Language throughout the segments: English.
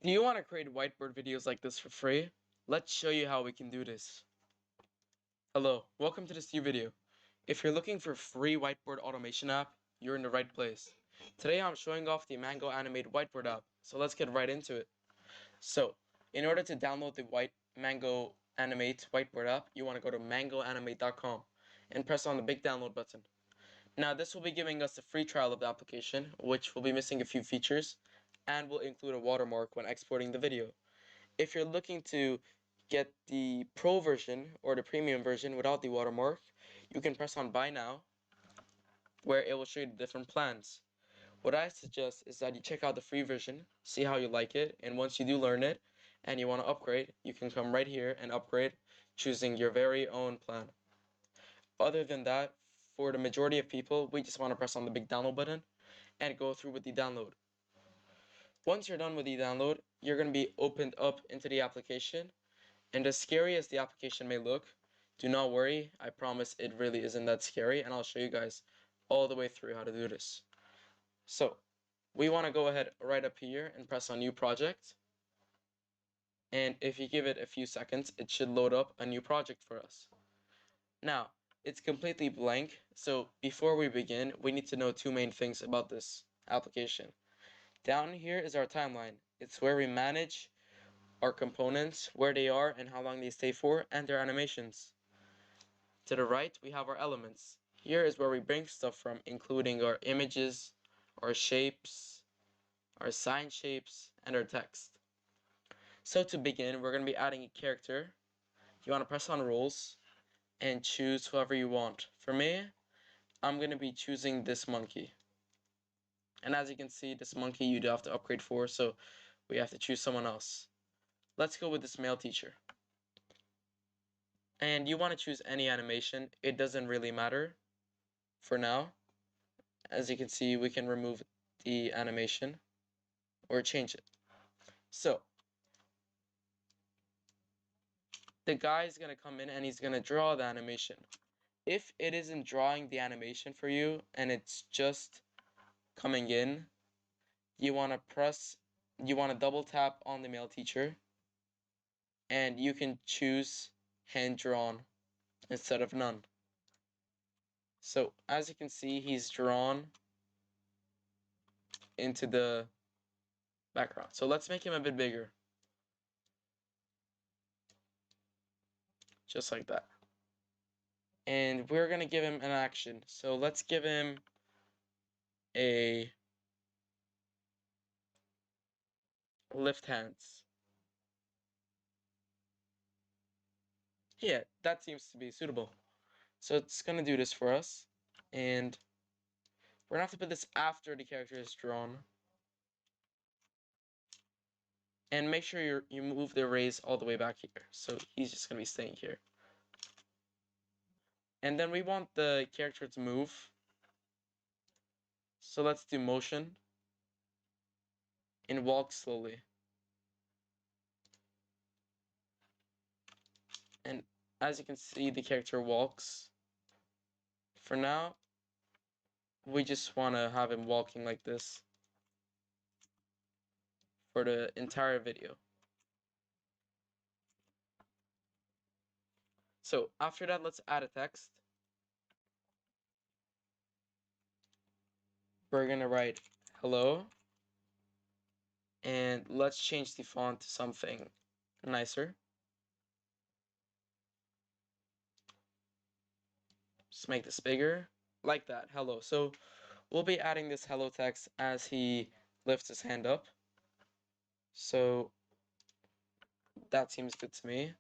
Do you want to create whiteboard videos like this for free? Let's show you how we can do this. Hello, welcome to this new video. If you're looking for a free whiteboard automation app, you're in the right place. Today I'm showing off the Mango Animate Whiteboard app, so let's get right into it. So, in order to download the Mango Animate Whiteboard app, you want to go to mangoanimate.com and press on the big download button. Now this will be giving us a free trial of the application, which will be missing a few features, and will include a watermark when exporting the video. If you're looking to get the pro version or the premium version without the watermark, you can press on buy now, where it will show you the different plans. What I suggest is that you check out the free version, see how you like it, and once you do learn it and you want to upgrade, you can come right here and upgrade, choosing your very own plan. Other than that, for the majority of people, we just want to press on the big download button and go through with the download. Once you're done with the download, you're going to be opened up into the application, and as scary as the application may look, do not worry, I promise it really isn't that scary, and I'll show you guys all the way through how to do this. So, we want to go ahead right up here and press on new project, and if you give it a few seconds, it should load up a new project for us. Now, it's completely blank, so before we begin, we need to know two main things about this application. Down here is our timeline. It's where we manage our components, where they are and how long they stay for, and their animations. To the right, we have our elements. Here is where we bring stuff from, including our images, our shapes, our sign shapes, and our text. So to begin, we're going to be adding a character. You want to press on roles and choose whoever you want. For me, I'm going to be choosing this monkey. And as you can see, this monkey you do have to upgrade for, so we have to choose someone else. Let's go with this male teacher. And you want to choose any animation. It doesn't really matter for now. As you can see, we can remove the animation or change it. So the guy is going to come in and he's going to draw the animation. If it isn't drawing the animation for you and it's just coming in, you want to double tap on the male teacher, and you can choose hand drawn instead of none. So as you can see, he's drawn into the background. So let's make him a bit bigger. Just like that. And we're going to give him an action. So let's give him a lift hands. Yeah, that seems to be suitable. So it's going to do this for us. And we're going to have to put this after the character is drawn. And make sure you move the raise all the way back here. So he's just going to be staying here. And then we want the character to move. So let's do motion. And walk slowly. And as you can see, the character walks. For now, we just want to have him walking like this for the entire video. So after that, let's add a text. We're going to write hello. And let's change the font to something nicer. Just make this bigger, like that, hello. So we'll be adding this hello text as he lifts his hand up. So that seems good to me.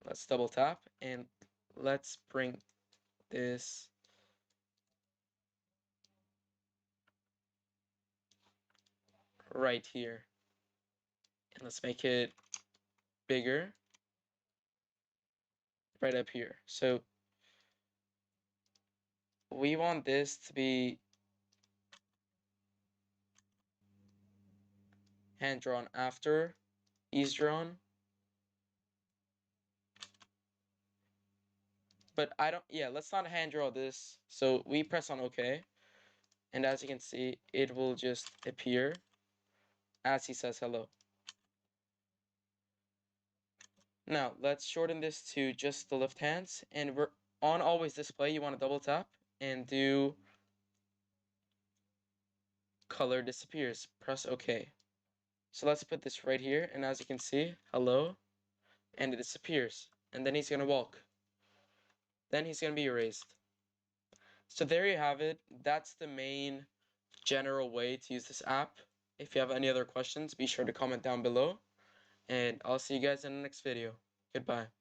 Let's double tap and let's bring this right here. And let's make it bigger right up here. So we want this to be hand drawn after he's drawn. But let's not hand draw this. So we press on OK. And as you can see, it will just appear as he says hello. Now, let's shorten this to just the left hands, and we're on always display. You want to double tap and do color disappears. Press OK. So let's put this right here, and as you can see, hello, and it disappears. And then he's going to walk. Then he's going to be erased. So there you have it. That's the main general way to use this app. If you have any other questions, be sure to comment down below. And I'll see you guys in the next video. Goodbye.